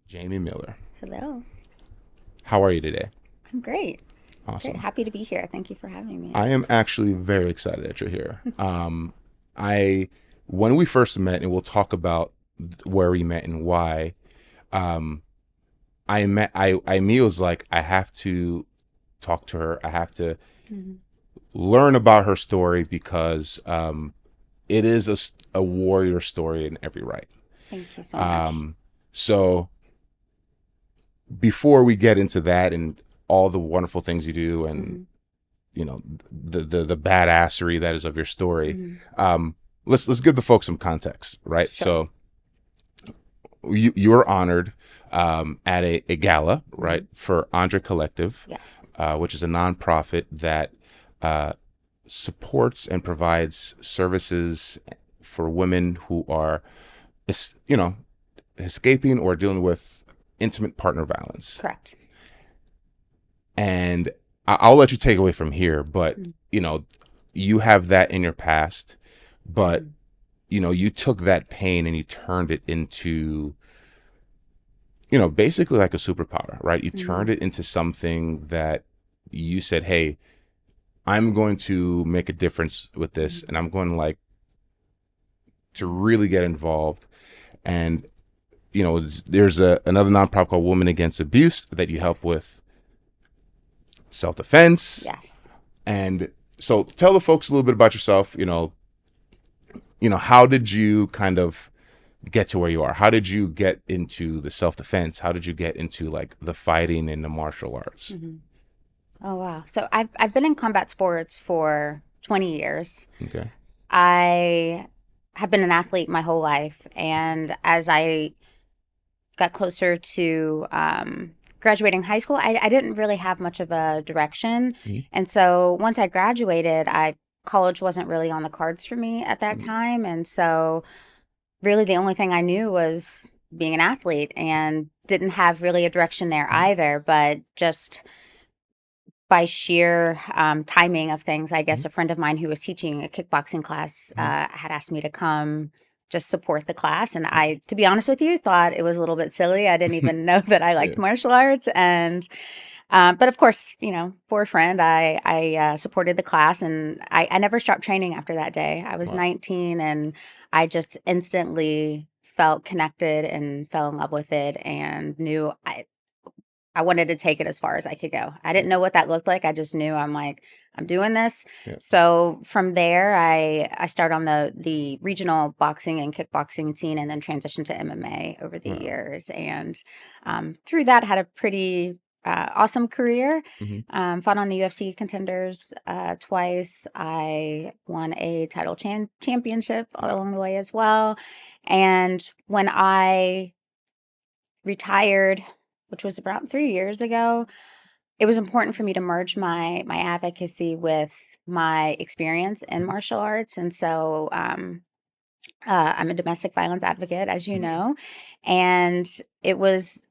Jamie Miller. Hello. How are you today? I'm great. Great. Awesome. Happy to be here. Thank you for having me. I am actually very excited that you're here. I when we first met, and we'll talk about where we met and why. Um, I immediately was like, I have to talk to her. I have to Mhm. learn about her story because it is a warrior story in every right. Thank you so much. Um, so before we get into that and all the wonderful things you do and hmm the badassery that is of your story. hmm Let's give the folks some context, right? Sure. So you were honored at a gala, hmm right, for Andre Collective, Yes. which is a nonprofit that uh, supports and provides services for women who are, you know, escaping or dealing with intimate partner violence. Correct. And I'll let you take away from here, but Mm-hmm. you know, you have that in your past, but Mm-hmm. you took that pain and you turned it into, basically like a superpower, right? You Mm-hmm. turned it into something that you said, "Hey, I'm going to make a difference with this, and I'm going to like to really get involved." And there's another nonprofit called Women Against Abuse that you help Yes. with self defense. Yes. And so tell the folks a little bit about yourself. How did you kind of get to where you are? How did you get into the self defense? How did you get into like the fighting and the martial arts? hmm Oh wow. So I've been in combat sports for 20 years. Okay. I have been an athlete my whole life, and as I got closer to graduating high school, I didn't really have much of a direction. And so once I graduated, I college wasn't really on the cards for me at that Mm-hmm. time. And so really the only thing I knew was being an athlete and didn't have really a direction there either. But just by sheer timing of things, I guess a friend of mine who was teaching a kickboxing class had asked me to come just support the class. And I, to be honest with you, thought it was a little bit silly. I didn't even know that I liked Yeah. martial arts. And, but of course, for a friend, I supported the class and I never stopped training after that day. I was Wow. 19 and I just instantly felt connected and fell in love with it and knew I wanted to take it as far as I could go. I Yeah. didn't know what that looked like. I just knew I'm like, I'm doing this. Yeah. So from there, I started on the regional boxing and kickboxing scene, and then transitioned to MMA over the Wow. years. And through that, had a pretty awesome career. Mm-hmm. Fought on the UFC contenders twice. I won a title championship Wow. along the way as well. And when I retired, which was about 3 years ago, it was important for me to merge my advocacy with my experience in martial arts. And so I'm a domestic violence advocate, as you Mm-hmm. know, and it was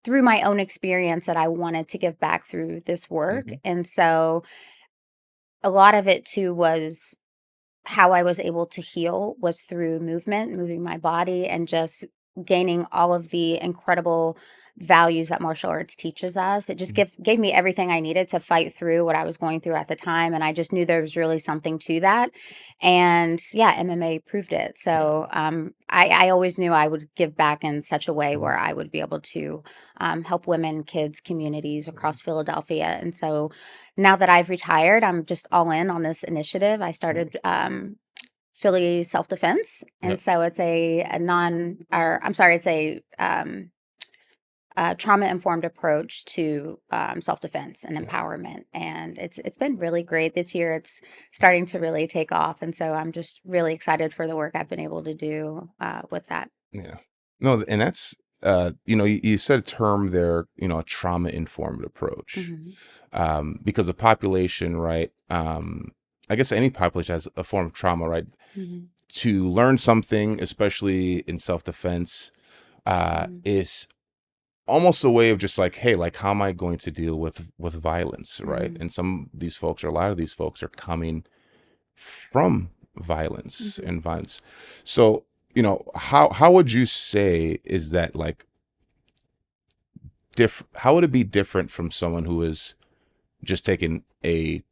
through my own experience that I wanted to give back through this work. Mm-hmm. And so a lot of it too was how I was able to heal was through movement, moving my body, and just gaining all of the incredible values that martial arts teaches us. It just gave me everything I needed to fight through what I was going through at the time. And I just knew there was really something to that. And yeah, MMA proved it. Yeah. So I always knew I would give back in such a way Mm-hmm. where I would be able to help women, kids, communities across Philadelphia. And so now that I've retired, I'm just all in on this initiative. I Mm-hmm. started Philly Self Defense, and Yep. so it's a non, or I'm sorry, it's a trauma informed approach to self defense and Yeah. empowerment, and it's been really great this year. It's starting to really take off, and so I'm just really excited for the work I've been able to do with that. Yeah. No, and that's you said a term there, a trauma informed approach. hmm Because the population, right? I guess any population has a form of trauma, right? hmm To learn something, especially in self defense, hmm is almost a way of just like, hey, like how am I going to deal with violence, right? hmm And some of these folks, or a lot of these folks, are coming from violence hmm and violence. So, how would you say is that like how would it be different from someone who is just taking a,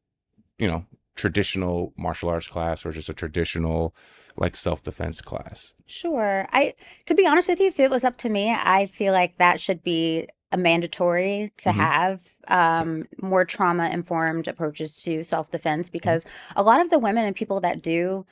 you know, traditional martial arts class or just a traditional like self-defense class? Sure. To be honest with you, if it was up to me, I feel like that should be a mandatory to Mm-hmm. have more trauma-informed approaches to self-defense, Mm-hmm. because a lot of the women and people that do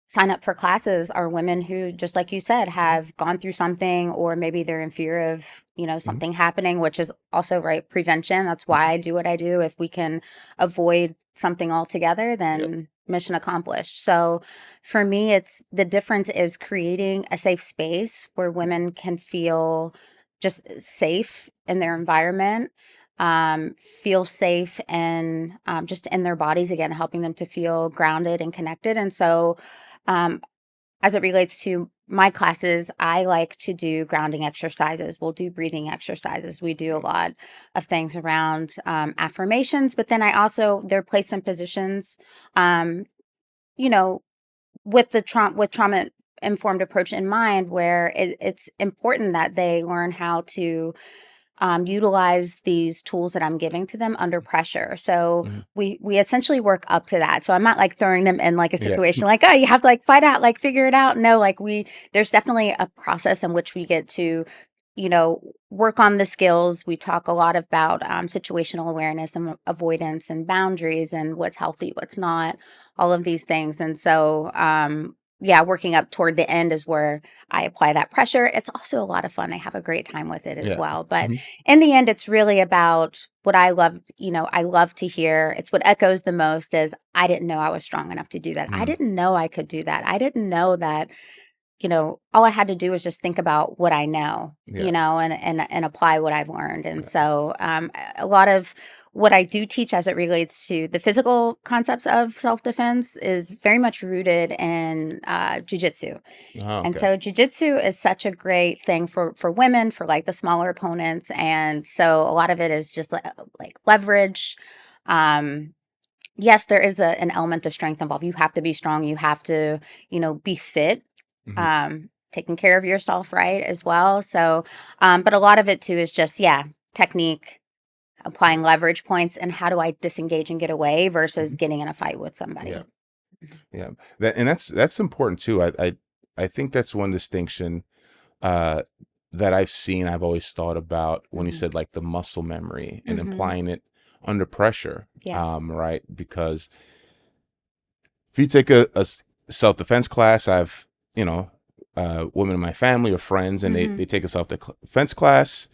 sign up for classes are women who, just like you said, have gone through something, or maybe they're in fear of, Mm-hmm. something happening, which is also, right, prevention. That's why I do what I do. If we can avoid something altogether, Yep. then mission accomplished. So for me, it's the difference is creating a safe space where women can feel just safe in their environment, feel safe and just in their bodies again, helping them to feel grounded and connected. And so um, as it relates to my classes, I like to do grounding exercises. We'll do breathing exercises. We do a lot of things around affirmations, but then they're placed in positions, um, you know, with trauma informed approach in mind, where it's important that they learn how to utilize these tools that I'm giving to them under pressure. So Mm-hmm. we essentially work up to that. So I'm not like throwing them in like a Yeah. situation like, oh, you have to like fight out, like figure it out. No, like there's definitely a process in which we get to, work on the skills. We talk a lot about situational awareness and avoidance and boundaries and what's healthy, what's not, all of these things. And so, yeah, working up toward the end is where I apply that pressure. It's also a lot of fun. They have a great time with it as Yeah. well. But Mm-hmm. in the end, it's really about what I love. I love to hear. It's what echoes the most is I didn't know I was strong enough to do that. I Mm-hmm. didn't know I could do that. I didn't know that, all I had to do was just think about what I know, Yeah. and apply what I've learned. And so a lot of what I do teach as it relates to the physical concepts of self-defense is very much rooted in jujitsu. Oh, And okay. so jujitsu is such a great thing for women, for like the smaller opponents. And so a lot of it is just like leverage. Um, yes, there is an element of strength involved. You have to be strong. You have to, be fit, Mm-hmm. taking care of yourself, right, as well. So, but a lot of it too is just, yeah, technique, applying leverage points, and how do I disengage and get away versus Mm-hmm. getting in a fight with Yeah. somebody. Yeah. That's important too. I think that's one distinction uh that I've seen, I've always thought about when you Hmm. said like the muscle memory and Hmm. applying it under pressure. Yeah. Right. Because if you take a self-defense class, I've, you know, women in my family or friends, and they Hmm. they take a self-defense class,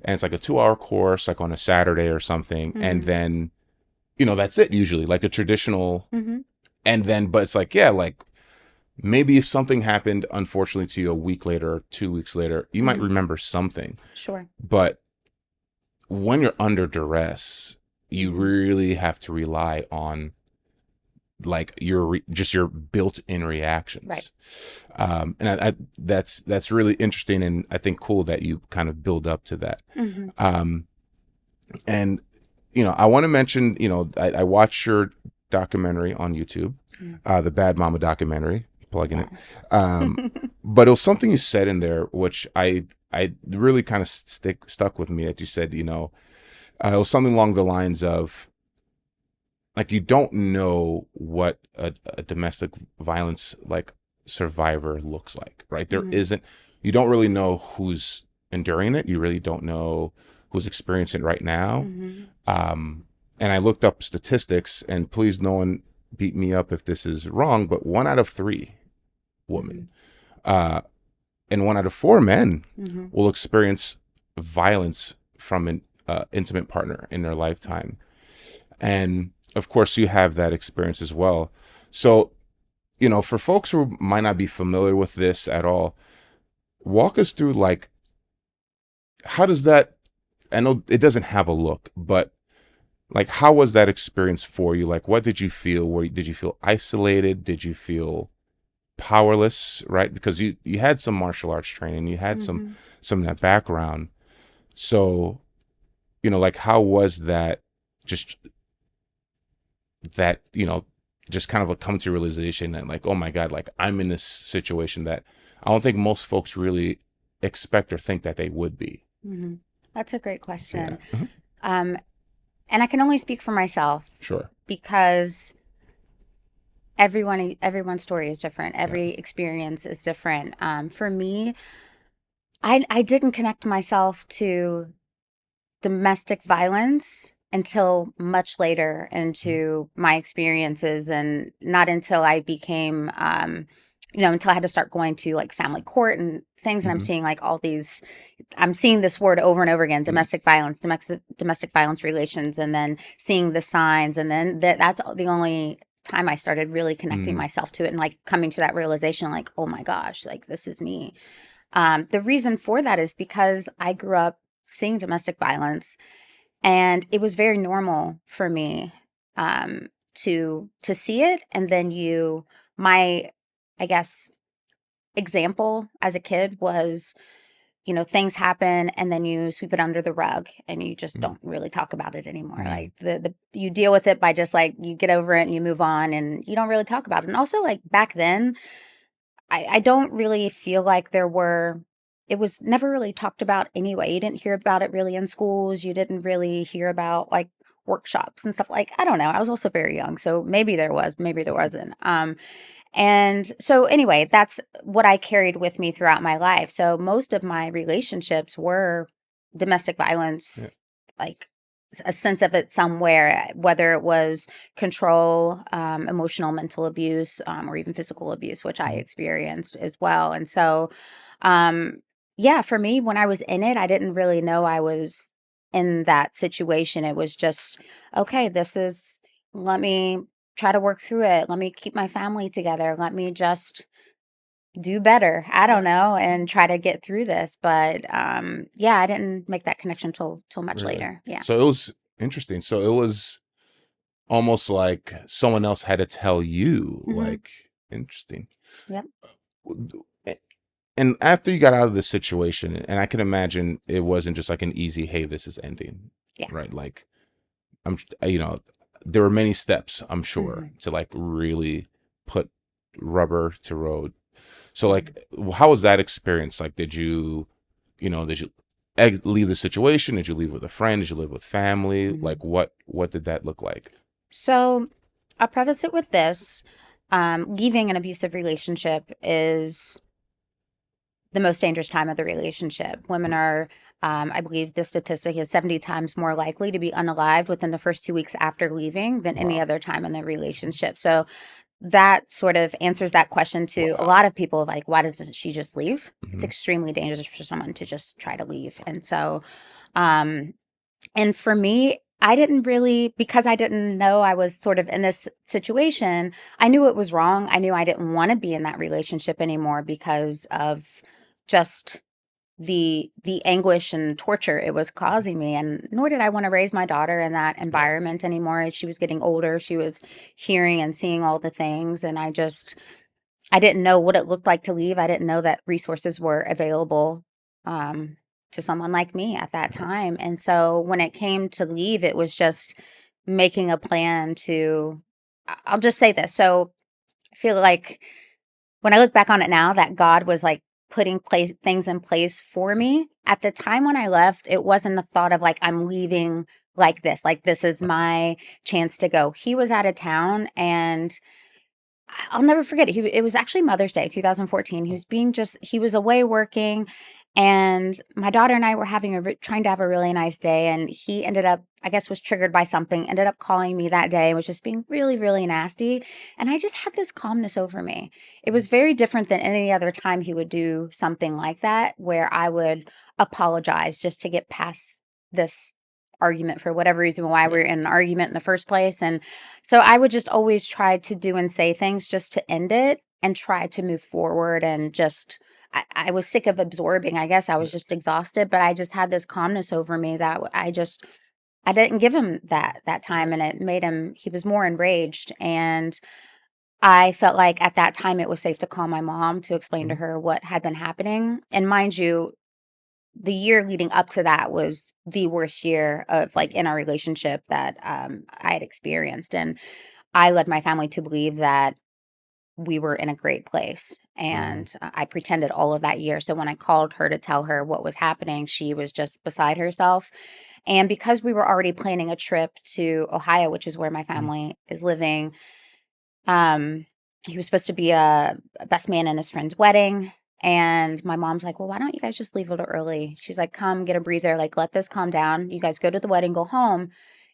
and it's like a 2-hour course, like on a Saturday or something, and Hmm. then, that's it usually, like a traditional. Hmm. And then, but it's like, yeah, like maybe if something happened, unfortunately, to you a week later or 2 weeks later, you might Hmm. remember something. Sure. But when you're under duress, you Hmm. really have to rely on like just your built-in Right. reactions. And that's really interesting, and I think cool that you kind of build up to that. Hmm. Um, and I want to mention, I watched your documentary on YouTube, the Bad Mama documentary, plugging it. Yes. But it was something you said in there which I really kind of stuck with me. That you said, it was something along the lines of like, you don't know what a domestic violence like survivor looks like, right? Hmm. You don't really know who's enduring it. You really don't know who's experiencing it right now. Hmm. And I looked up statistics, and please, no one beat me up if this is wrong, but 1 out of 3 Hmm. women, uh, and 1 out of 4 men Hmm. will experience violence from an intimate partner in their Yes. lifetime. And of course, you have that experience as well. So, for folks who might not be familiar with this at all, walk us through like, how does that, I know it doesn't have a look, but like, how was that experience for you? Like, what did you feel? Did you feel isolated? Did you feel powerless? Right? Because you had some martial arts training, you had Hmm. some of that background. So, like, how was that? Just that, just kind of a come to realization that like, oh my God, like I'm in this situation that I don't think most folks really expect or think that they would be. Hmm. That's a great Yeah. question. Mhm. Um, and I can only speak for myself Sure. because everyone's story is different. Yeah. Every experience is different. For me, I didn't connect myself to domestic violence until much later Mhm. into my experiences, and not until I became, until I had to start going to like family court and things. And I'm Mhm. seeing like all these, I'm seeing this word over and over again: Mhm. domestic violence relations, and then seeing the signs, and then that's the only time I started really connecting Mhm. myself to it and like coming to that realization, like, oh my gosh, like this is me. The reason for that is because I grew up seeing domestic violence, and it was very normal for me to see it. And then my, I guess, example as a kid was, things happen and then you sweep it under the rug and you just Mhm. don't really talk about it anymore. Mhm. Like the you deal with it by just like you get over it and you move on and you don't really talk about it. And also like back then, I don't really feel like it was never really talked about anyway. You didn't hear about it really in schools. You didn't really hear about like workshops and stuff. Like, I don't know. I was also very young. So maybe there was, maybe there wasn't. And so anyway, that's what I carried with me throughout my life. So most of my relationships were domestic Yeah. violence, like a sense of it somewhere, whether it was control, emotional, mental abuse, or even physical abuse, which I Mhm. experienced as well. And so, um, yeah, for me, when I was in it, I didn't really know I was in that situation. It was just, okay, let me try to work through it. Let me keep my family together. Let me just do better. I don't know, and try to get through this. But yeah, I didn't make that connection till much Really. later. Yeah. So it was interesting. So it was almost like someone else had to tell you, Hmm. like, interesting. Yep. And after you got out of the situation, and I can imagine it wasn't just like an easy, hey, this is ending, Yeah. right? Like, you know, there were many steps, I'm sure, Hmm. to like really put rubber to road. So, Yeah. like, how was that experience? Like, did you leave the situation? Did you leave with a friend? Did you live with family? Hmm. Like, what did that look like? So I'll preface it with this. Leaving an abusive relationship is the most dangerous time of the relationship. Women are, I believe the statistic is 70 times more likely to be unalived within the first 2 weeks after leaving than any Wow. other time in the relationship. So that sort of answers that question to a Wow. lot of people, like, why doesn't she just leave? It's Hmm. extremely dangerous for someone to just try to leave. And so, um, and for me, I didn't really, because I didn't know I was sort of in this situation, I knew it was wrong. I knew I didn't want to be in that relationship anymore because of just the anguish and torture it was causing me. And nor did I want to raise my daughter in that Yeah. environment anymore. She was getting older. She was hearing and seeing all the things, and I didn't know what it looked like to leave. I didn't know that resources were available to someone like me at that Yeah. time. And so when it came to leave, it was just making a plan to, I'll just say this. So I feel like when I look back on it now, that God was like putting things in place for me. At the time when I left, it wasn't a thought of like, I'm leaving like this is my chance to go. He was out of town, and I'll never forget it. It was actually Mother's Day, 2014. He was away working, and my daughter and I were trying to have a really nice day. And he ended up, I guess, was triggered by something, ended up calling me that day, was just being really, really nasty. And I just had this calmness over me. It was very different than any other time he would do something like that, where I would apologize just to get past this argument for whatever reason, why we Yeah. are in an argument in the first place. And so I would just always try to do and say things just to end it and try to move forward. And just, I was sick of absorbing. I guess I was just exhausted, but I just had this calmness over me that I didn't give him that time, and it made him, he was more enraged. And I felt like at that time it was safe to call my mom to explain to Mhm. her what had been happening. And mind you, the year leading up to that was the worst year of like in our relationship that I had experienced. And I led my family to believe that we were in a great place. Mm. And I pretended all of that year. So when I called her to tell her what was happening, she was just beside herself. And because we were already planning a trip to Ohio, which is where my Mm. family is living, um, he was supposed to be a best man in his friend's wedding. And my mom's like, well, why don't you guys just leave a little early? She's like, come get a breather. Like, let this calm down. You guys go to the wedding, go home,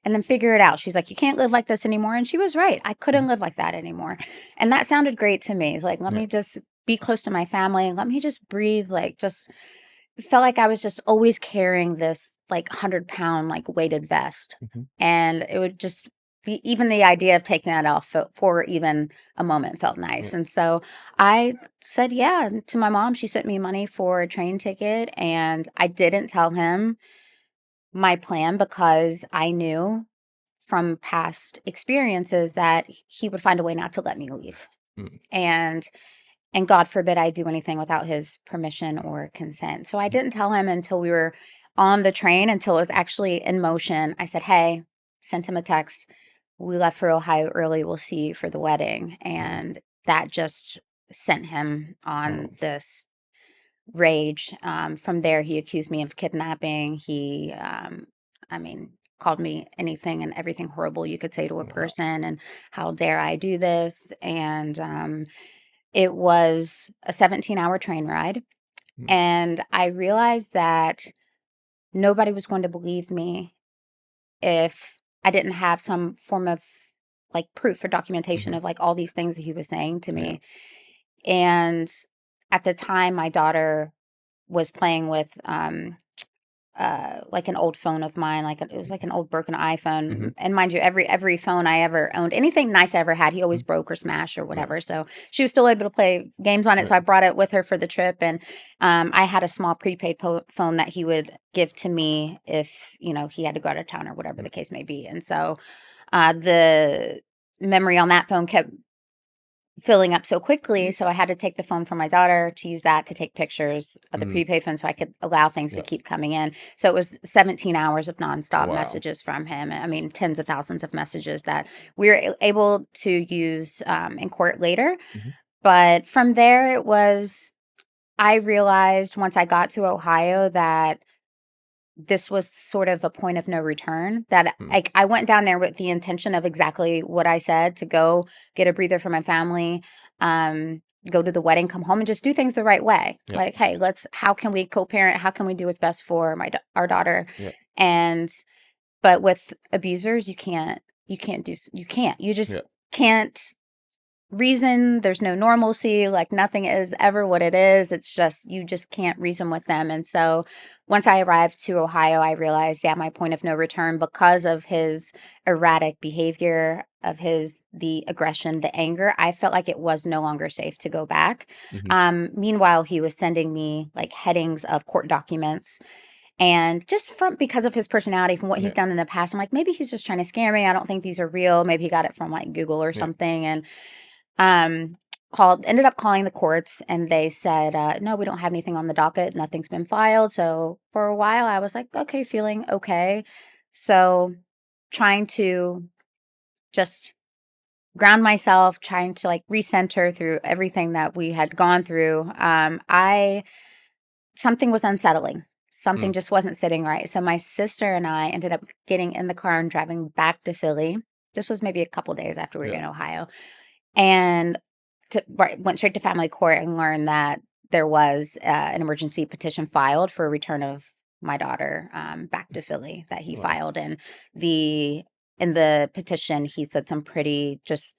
and then figure it out. She's like, you can't live like this anymore. And she was right. I couldn't Mhm. live like that anymore. And that sounded great to me. It's like, let Yeah. me just be close to my family. Let me just breathe. Like, just it felt like I was just always carrying this like 100-pound like weighted vest. Mhm. And it would just even the idea of taking that off for even a moment felt nice. Yeah. And so I said, yeah, to my mom. She sent me money for a train ticket. And I didn't tell him my plan because I knew from past experiences that he would find a way not to let me leave. Mm. And God forbid I do anything without his permission or consent. So I Mm. didn't tell him until we were on the train, until it was actually in motion. I said, hey, sent him a text. We left for Ohio early. We'll see you for the wedding. Mm. And that just sent him on Oh. this rage. From there, he accused me of kidnapping. I mean, called me anything and everything horrible you could say to a Wow. person. And how dare I do this? And it was a 17-hour train ride, Mm. and I realized that nobody was going to believe me if I didn't have some form of, like, proof or documentation Mhm. of, like, all these things that he was saying to Yeah. me, and at the time, my daughter was playing with, like an old phone of mine, like it was like an old broken Mhm. iPhone. And mind you, every phone I ever owned, anything nice I ever had, he always Mm. broke or smashed or Yeah. whatever. So she was still able to play games on it. Yeah. So I brought it with her for the trip, and I had a small prepaid phone that he would give to me if he had to go out of town or whatever Mm. the case may be. And so the memory on that phone kept filling up so quickly, so I had to take the phone from my daughter to use that to take pictures of the Mm. prepaid phone so I could allow things to Yeah. keep coming in. So it was 17 hours of nonstop Wow. messages from him. I mean, tens of thousands of messages that we were able to use in court later. Mhm. But from there, I realized once I got to Ohio that this was sort of a point of no return, that Mm. I went down there with the intention of exactly what I said, to go get a breather for my family, um, go to the wedding, come home, and just do things the right way. Yeah. Like, hey, how can we co-parent? How can we do what's best for our daughter? Yeah. And but with abusers, you just Yeah. can't reason. There's no normalcy. Like, nothing is ever what it is. It's just, you just can't reason with them. And so once I arrived to Ohio, I realized, yeah, my point of no return, because of his erratic behavior, of the aggression, the anger, I felt like it was no longer safe to go back. Mhm. Meanwhile, he was sending me like headings of court documents. And just because of his personality, from what he's Yeah. done in the past, I'm like, maybe he's just trying to scare me. I don't think these are real. Maybe he got it from like Google or Yeah. something. And um, ended up calling the courts, and they said, no, we don't have anything on the docket. Nothing's been filed. So for a while, I was like, okay, feeling okay. So trying to just ground myself, trying to like recenter through everything that we had gone through. Something was unsettling. Something Mm. just wasn't sitting right. So my sister and I ended up getting in the car and driving back to Philly. This was maybe a couple days after we were Yeah. in Ohio. And went straight to family court and learned that there was an emergency petition filed for a return of my daughter back to Philly that he Wow. filed. And in the petition, he said some pretty just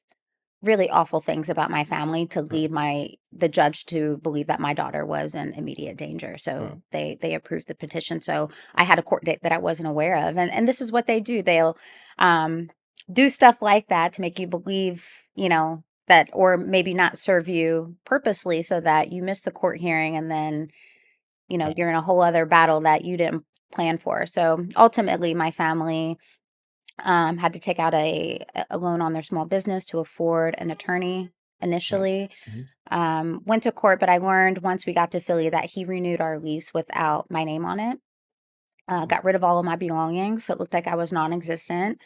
really awful things about my family to Wow. lead the judge to believe that my daughter was in immediate danger. So Wow. they approved the petition. So I had a court date that I wasn't aware of. And this is what they do. They'll um, do stuff like that to make you believe, that, or maybe not serve you purposely so that you miss the court hearing, and then, Yeah. you're in a whole other battle that you didn't plan for. So ultimately, my family had to take out a loan on their small business to afford an attorney Yeah. initially. Mhm. Went to court, but I learned once we got to Philly that he renewed our lease without my name on it. Mm. Got rid of all of my belongings, so it looked like I was non-existent.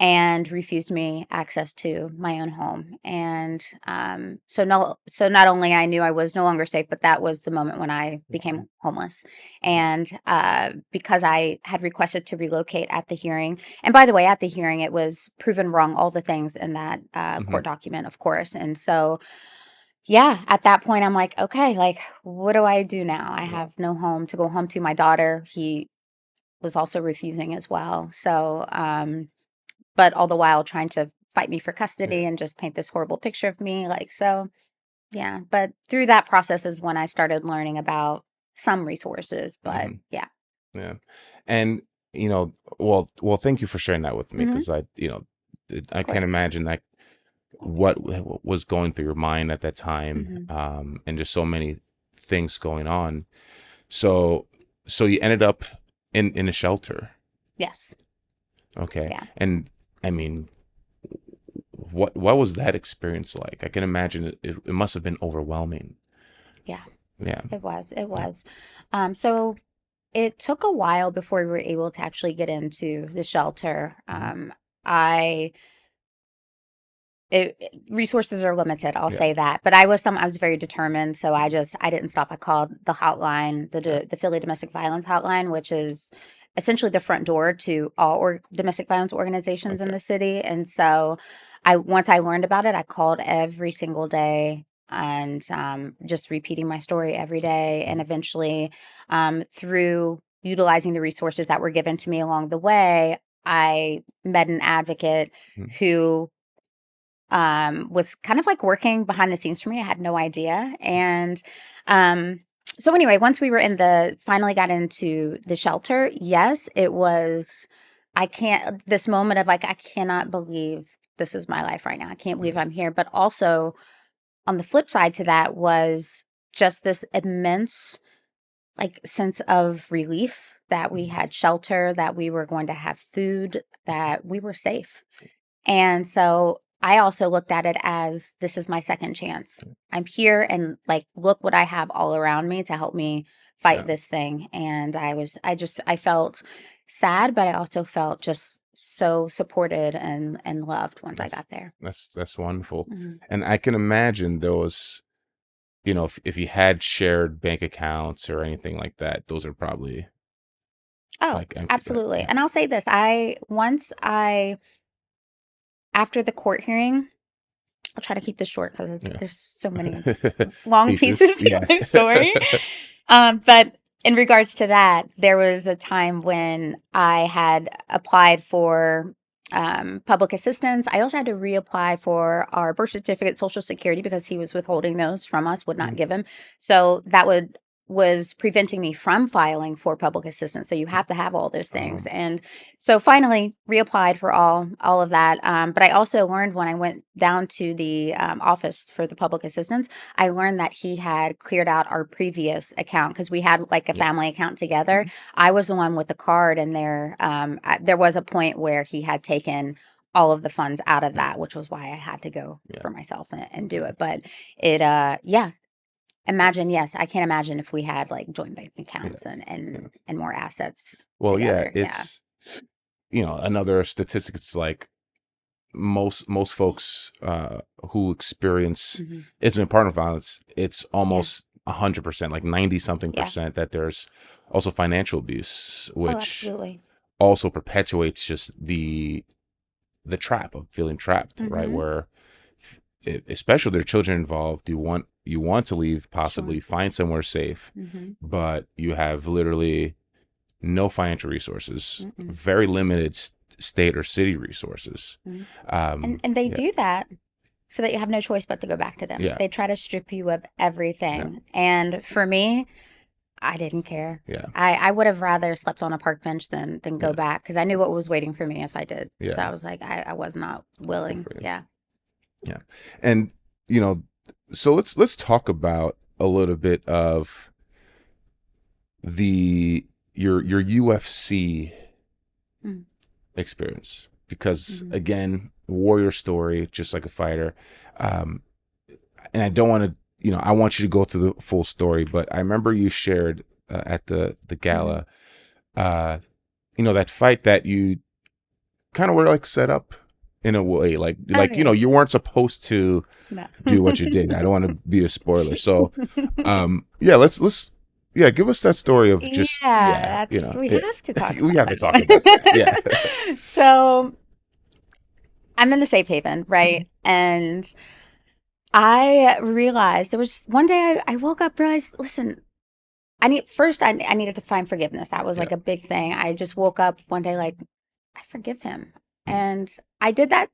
and refused me access to my own home. And so not only I knew I was no longer safe, but that was the moment when I became homeless. And because I had requested to relocate at the hearing, and by the way, at the hearing, it was proven wrong, all the things in that Hmm. court document, of course. And so, yeah, at that point, I'm like, okay, like, what do I do now? I Yeah. have no home to go home to. My daughter, he was also refusing as well. So, but all the while trying to fight me for Yeah. custody and just paint this horrible picture of me. Like, so yeah. But through that process is when I started learning about some resources. But Hmm. yeah. Yeah. And, well, thank you for sharing that with me, Hmm. because I Of can't course. imagine that what was going through your mind at that time, Hmm. and just so many things going on. So, so you ended up in a shelter. Yes. Okay. Yeah. And I mean, what was that experience like? I can imagine it must have been overwhelming. Yeah. Yeah. It was. It Yeah. was. So it took a while before we were able to actually get into the shelter. Mhm. I resources are limited, I'll Yeah. say that. But I was very determined, so I didn't stop. I called the hotline, Yeah. the Philly Domestic Violence Hotline, which is essentially the front door to all domestic violence organizations in Okay. the city. And so, I once I learned about it, I called every single day and just repeating my story every day. And Mhm. eventually, through utilizing the resources that were given to me along the way, I met an advocate Mhm. who was kind of like working behind the scenes for me. I had no idea. And um, so anyway, once we were finally got into the shelter, yes, it was, this moment of like, I cannot believe this is my life right now. I can't believe Yeah. I'm here. But also on the flip side to that was just this immense like sense of relief that we Mhm. had shelter, that we were going to have food, that we were safe. And so I also looked at it as this is my second chance. I'm here and like look what I have all around me to help me fight Yeah. this thing. And I felt sad, but I also felt just so supported and loved once I That's got there. that's wonderful. Mhm. And I can imagine those, if you had shared bank accounts or anything like that, those are probably Oh, like absolutely. yeah. And I'll say this, after the court hearing, I'll try to keep this short because Yeah. there's so many long Pieces. pieces to Yeah. my story. But in regards to that, there was a time when I had applied for public assistance. I also had to reapply for our birth certificate, Social Security, because he was withholding those from us, would not Mhm. give him. So was preventing me from filing for public assistance. So you have to have all those things. Um, And so finally reapplied for all of that. But I also learned when I went down to the office for the public assistance, I learned that he had cleared out our previous account because we had like a yeah. family account together. Mhm. I was the one with the card, and there was a point where he had taken all of the funds out of Yeah. that, which was why I had to go Yeah. for myself and do it. But yeah, imagine, yes, I can't imagine if we had like joint bank Yeah. accounts Yeah. and more assets Well, yeah, together. Yeah. it's another statistic. It's like most folks who experience Hmm. intimate partner violence, it's Yeah. almost 100%, like 90 something Yeah. percent, that there's also financial abuse, Oh, which absolutely. also perpetuates just the trap of feeling trapped, right? Hmm. Where especially if there are children involved, you want to leave, Sure. possibly find somewhere safe, Hmm. but you have literally no financial resources, Mm-mm. very limited state or city resources. Hmm. Um, And they yeah, do that so that you have no choice but to go back to them. yeah, They try to strip you of yeah, everything. And for me, I didn't care. yeah, I would have rather slept on a park bench than go yeah, back because I knew what was waiting for me if I did. So yeah. I was like, I was not That's good willing. for you. Yeah. Yeah, and you know, so let's talk about a little bit of the your UFC Mm-hmm. experience, because Mm-hmm. again, warrior story, just like a fighter. Um, and I don't want to, I want you to go through the full story, but I remember you shared at the Mm-hmm. gala, uh, that fight that you kind of were like set up in a way, like Oh, you know, you yes. weren't supposed to No. do what you did. I don't want to be a spoiler. So, yeah, let's yeah, give us that story of just, yeah, Yeah, you that's know, we yeah, have to talk we about have to talk about that. Yeah. that. So I'm in the safe haven, right? And I realized there was one day I woke up, realized, listen, I needed to find forgiveness. That was Yeah. like a big thing. I just woke up one day like, I forgive him. Mm, And I did that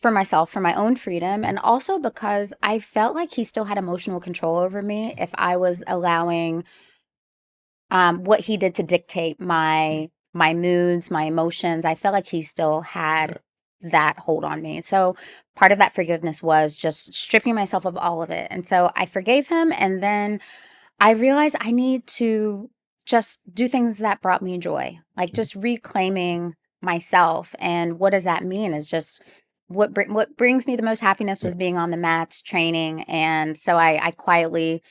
for myself, for my own freedom, and also because I felt like he still had emotional control over me if I was allowing what he did to dictate my moods, my emotions. I felt like he still yeah. had that hold on me. So part of that forgiveness was just stripping myself of all of it. And so I forgave him, and then I realized I need to just do things that brought me joy, like Mm, just reclaiming myself. And what does that mean? Is just what brings me the most happiness yeah. was being on the mats training. And so I quietly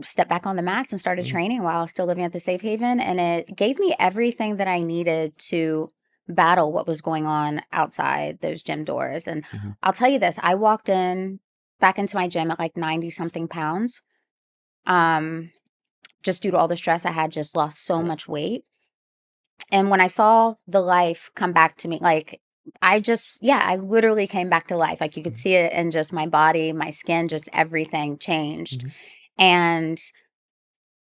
step back on the mats and started Mm, training while still living at the safe haven, and it gave me everything that I needed to battle what was going on outside those gym doors. And mhm, I'll tell you this, I walked in back into my gym at like 90 something pounds, um just due to all the stress I had, just lost so yeah. much weight. And when I saw the life come back to me, like I just, yeah, I literally came back to life. Like you could Mhm, see it in just my body, my skin, just everything changed. mhm, And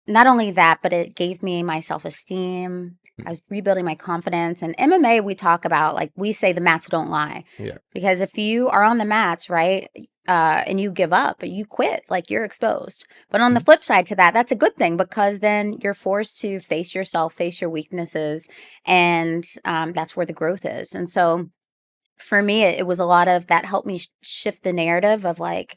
not only that, but it gave me my self-esteem. I mhm. was rebuilding my confidence. And MMA, we talk about, like, we say the mats don't lie. Yeah. Because if you are on the mats, right, and you give up, you quit, like you're exposed. But on the Mhm, flip side to that, that's a good thing because then you're forced to face yourself, face your weaknesses, and that's where the growth is. And so for me, it was a lot of that helped me shift the narrative of like,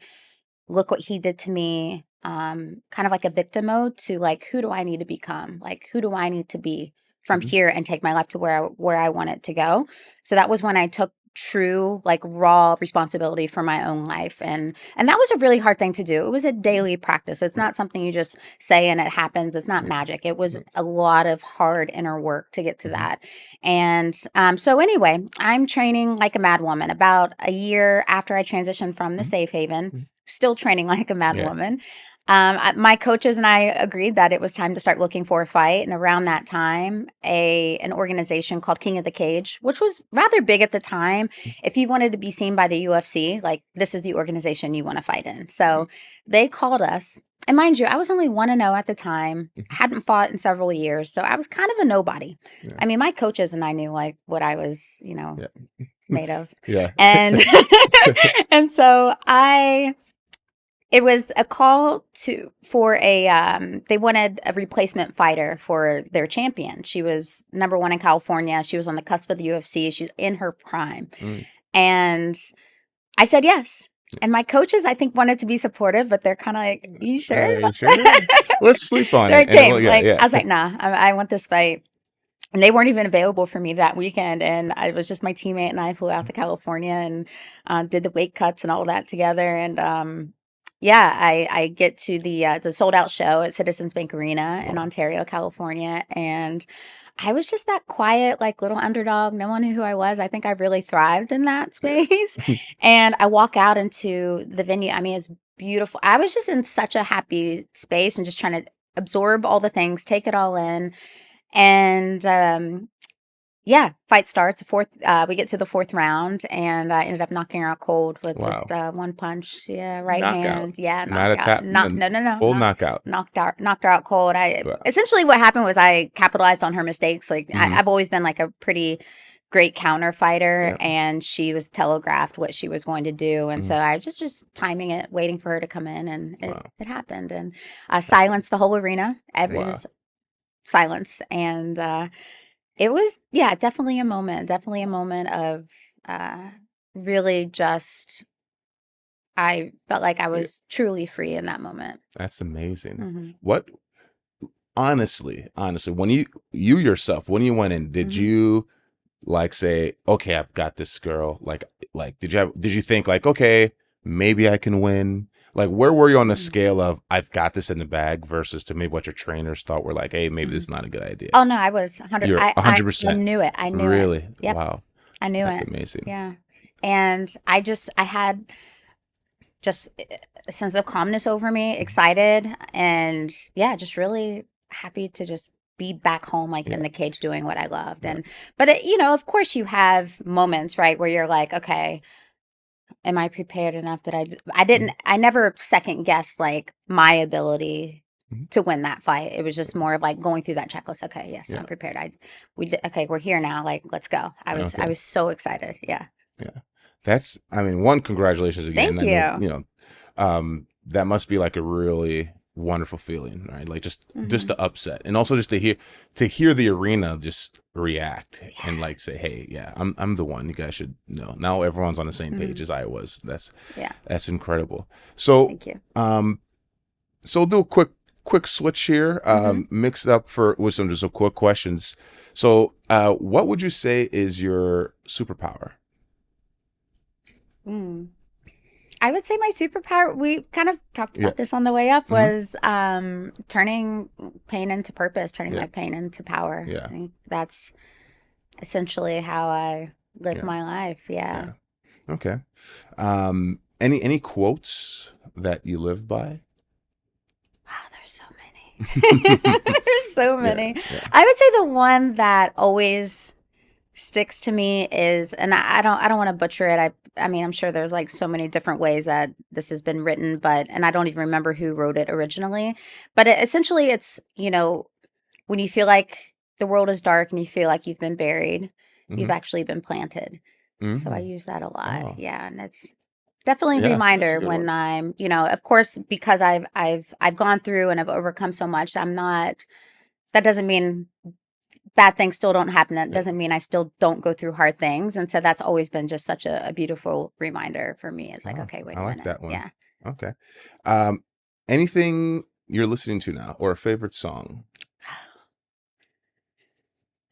look what he did to me, kind of like a victim mode to like, who do I need to become? Like, who do I need to be from mhm, here and take my life to where I want it to go? So that was when I took true like raw responsibility for my own life, and that was a really hard thing to do. It was a daily practice. It's yeah. not something you just say and it happens. It's not Yeah. magic. It was Yeah. a lot of hard inner work to get to Mhm, that. And so anyway, I'm training like a mad woman. About a year after I transitioned from the mhm, safe haven, mhm. still training like a mad Yeah. woman. My coaches and I agreed that it was time to start looking for a fight, and around that time, a an organization called King of the Cage, which was rather big at the time, if you wanted to be seen by the UFC, like this is the organization you want to fight in. Mhm, So they called us, and mind you, I was only 1-0 at the time, mhm. hadn't fought in several years, so I was kind of a nobody. Yeah. I mean, my coaches and I knew like what I was, Yeah. made of, Yeah. and and so I it was a call to for a they wanted a replacement fighter for their champion. She was number 1 in California. She was on the cusp of the UFC. She was in her prime. Mm. And I said yes. And my coaches, I think, wanted to be supportive, but they're kind of like, "You sure?" You sure? Let's sleep on They're it. like, And well, "James," yeah, like yeah. I was like, "Nah, I want this fight." And they weren't even available for me that weekend. And it was just my teammate and I flew out to California and did the weight cuts and all that together. And yeah, I get to the sold out show at Citizens Bank Arena in Wow. Ontario, California. And I was just that quiet, like little underdog. No one knew who I was. I think I really thrived in that Yeah. space. And I walk out into the venue. I mean, it's beautiful. I was just in such a happy space and just trying to absorb all the things, take it all in. And yeah, fight starts. We get to the fourth round, and I ended up knocking her out cold with just Wow. one punch. Yeah, right Knockout. hand. Yeah, Not a knockout. tap. Not No, no no no full knock, knockout. knocked her out cold. I Wow. essentially what happened was I capitalized on her mistakes. Like Hmm. I've always been like a pretty great counter fighter, Yeah. and she was telegraphed what she was going to do, and Hmm. so I was just timing it, waiting for her to come in, and it Wow. it happened, and That's silenced the whole arena. It wow. was silence, and it was, yeah, definitely a moment of uh, really just, I felt like I Yeah. was truly free in that moment. That's amazing. Hmm. What honestly, when you yourself, when you went in, did Hmm. you like say, okay, I've got this girl? Like did you think like, okay, maybe I can win? Like, where were you on the Mm. scale of I've got this in the bag versus to maybe what your trainers thought were like, hey, maybe this Mhm. is not a good idea? Oh, no, I was 100 You're I 100%. knew it, I knew it. Really? Yep, Wow. I knew That's it. amazing. Yeah, and I had just a sense of calmness over me, excited, and yeah, just really happy to just be back home, like Yeah. in the cage doing what I loved. Yeah. And, but it, you know, of course you have moments, right, where you're like, okay, am I prepared enough that Mhm. I never second guessed like my ability Mhm. to win that fight. It was just more of like going through that checklist. Okay, yes, Yeah. I'm prepared. We did, okay, we're here now. Like, let's go. I Okay. was so excited. Yeah. Yeah. That's, I mean, one, congratulations again. Thank I know, you. that must be like a really wonderful feeling, right? Like just Hmm. the upset, and also just to hear the arena just react Yeah. and like say, hey, yeah, I'm the one. You guys should know. Now everyone's on the same page Hmm. as I was. Yeah. That's incredible. So, Thank you. so we'll do a quick switch here, Hmm. mixed up for with some just some quick questions. So, what would you say is your superpower? Mm. I would say my superpower, we kind of talked Yeah. about this on the way up, Hmm. was turning pain into purpose, turning Yeah. my pain into power. I Yeah. think that's essentially how I live Yeah. my life. Yeah. Yeah. Okay. Any quotes that you live by? Wow, there's so many. There's so Yeah. many. Yeah. I would say the one that always sticks to me is, and I don't want to butcher it. I mean, I'm sure there's like so many different ways that this has been written, but and I don't even remember who wrote it originally. But essentially, it's, you know, when you feel like the world is dark and you feel like you've been buried, you've Mm-hmm. actually been planted. So I Mm-hmm. use that a lot. Oh, Yeah, and it's definitely a yeah. That's a reminder good when one. I'm, you know, of course, because I've gone through and I've overcome so much. I'm not. That doesn't mean bad things still don't happen. That Yeah. doesn't mean I still don't go through hard things. And so that's always been just such a beautiful reminder for me. It's like, Oh, okay, wait I a like minute. that one. Yeah. Okay. Um, anything you're listening to now or a favorite song?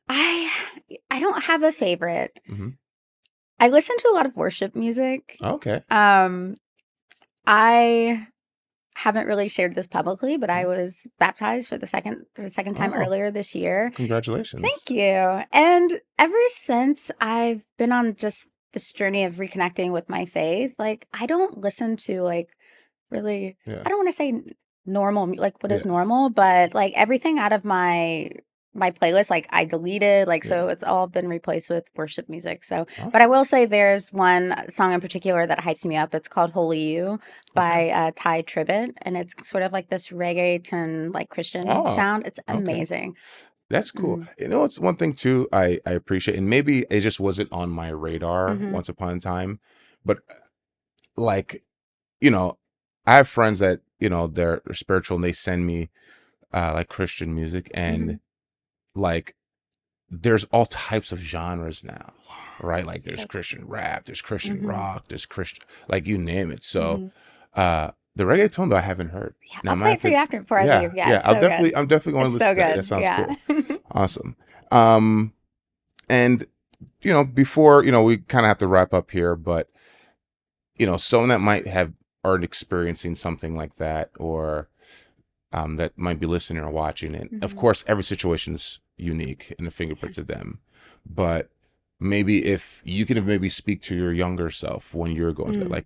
I I don't have a favorite. Mm-hmm. I listen to a lot of worship music. Okay. Um, I haven't really shared this publicly, but I Mhm. was baptized for the second time Oh, earlier this year. congratulations. Thank you. And ever since I've been on just this journey of reconnecting with my faith, like I don't listen to like really, Yeah. I don't want to say normal, like what is Yeah. normal, but like everything out of my playlist, like I deleted, like Yeah. so it's all been replaced with worship music. So, but I Awesome. will say there's one song in particular that hypes me up. It's called "Holy You" Okay. by Ty Tribbett, and it's sort of like this reggaeton, like Christian Oh, sound. It's okay. amazing. That's cool. Mm, You know, it's one thing too I appreciate, and maybe it just wasn't on my radar hmm. once upon a time, but like, you know, I have friends that, they're spiritual and they send me like Christian music, Hmm. and like there's all types of genres now, Yeah, right? Like there's so Christian rap, there's Christian hmm. rock, there's Christian, like you name it. So Hmm. the reggaeton though I haven't heard. Yeah, Now I I'll might play have it for to, you after before I yeah, leave. Yeah, yeah, it's so good. I'm definitely going to It's so listen to that. That good. sounds Yeah. cool. Awesome. Um and before, we kind of have to wrap up here, but someone that might have are experiencing something like that, or that might be listening or watching it. Of Hmm. course, every situation is unique and the fingerprints of them. But maybe if you can maybe speak to your younger self when you're going through it, Mm. like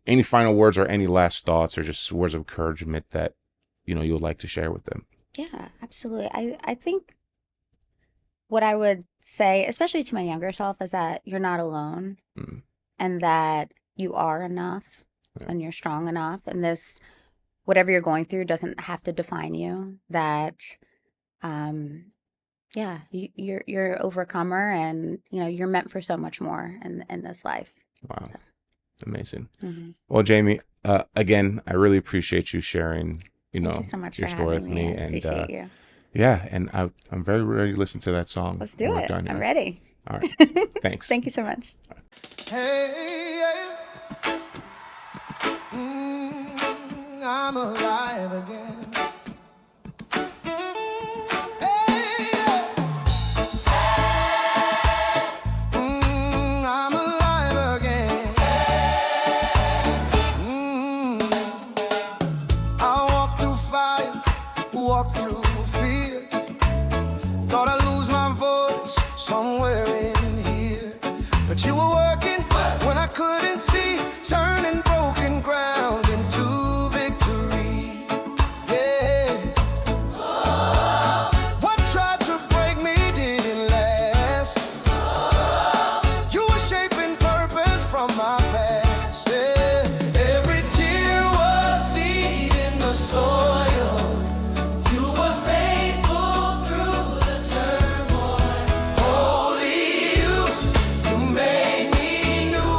any final words or any last thoughts or just words of encouragement that you would like to share with them. Yeah, absolutely. I think what I would say, especially to my younger self, is that you're not alone Mm, and that you are enough yeah. and you're strong enough. And this, whatever you're going through, doesn't have to define you. That, um, yeah, you're an overcomer, and you're meant for so much more in this life. Wow, So, amazing. mhm. Well, Jamie, again, I really appreciate you sharing Thank you so much for your story having with me. me, I and appreciate you. yeah, and I'm very ready to listen to that song Let's when do we're it. done I'm here. ready. All right, thanks. Thank you so much. Hey, yeah. I'm alive again. Hey, yeah. I'm alive again. working when I couldn't see, turning broken ground into victory. Yeah. What tried to break me didn't last. You were shaping purpose from my past. Yeah. Every tear was seed in the soil. You were faithful through the turmoil. Holy you made me new.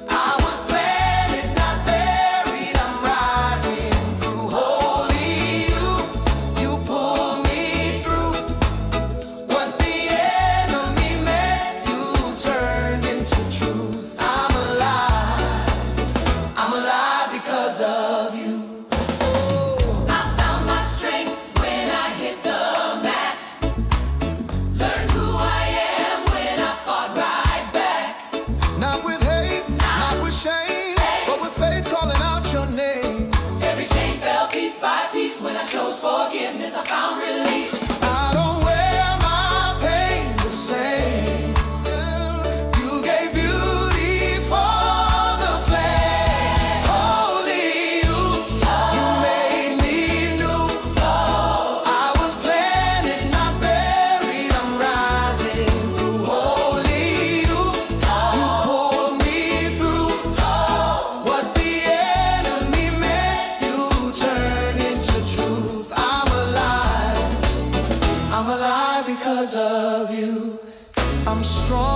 I was planted, not buried. I'm rising through. Holy you pulled me through. What the enemy meant, you turned into truth. I'm alive because of you. I found my strength when I hit the mat. Learned who I am when I fought right back. Not with hate, not with shame, but with faith calling out your name. Every chain fell piece by piece. When I chose forgiveness, I found release. I don't wear my pain the same. You gave beauty for the flame. Holy you made me new. I was planted, not buried. I'm rising through. Holy you pulled me through. What the enemy meant, you turned into truth. I'm alive because of you. I'm strong.